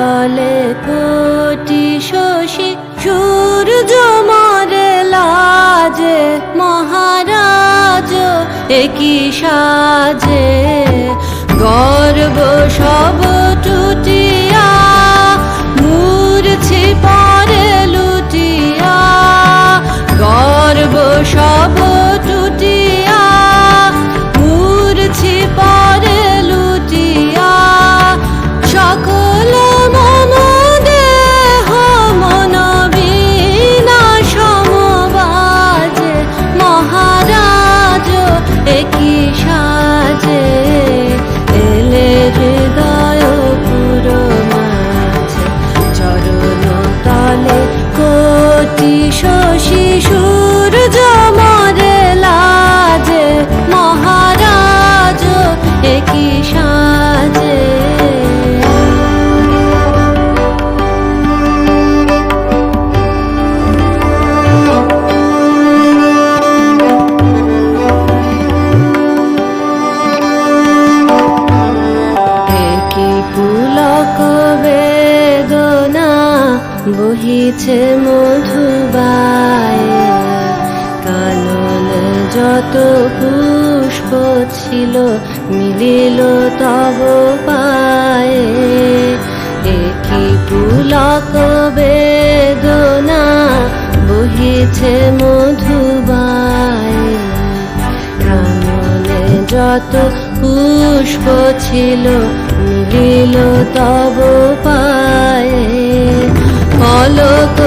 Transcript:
তলে কোটি শশী সূর্য মরে লাজে, মহারাজ একই সাজে। গর্ব সব টুটিয়া মূর্ছি পরে লুটিয়া, গর্ব সব টুটিয়া মূর্ছি পরে লুটিয়া। সকল মম দেহ মন বিনা সমবাজে, মহারাজ একই সাজে। এলে হৃদয় পুর মাঝে, চরণ তলে কোটি শশী সূর্য মরে লাজে, মহারাজ একই সাজে। পুলক বেদনা বহিছে মধুবায়ে, কাননে যত পুষ্প ছিল মিলিল তব পায়ে। একই পুলক বেদনা বহিছে মধুবায়ে, কাননে যত পুষ্প ছিল মিলিল তব পায়ে। পলক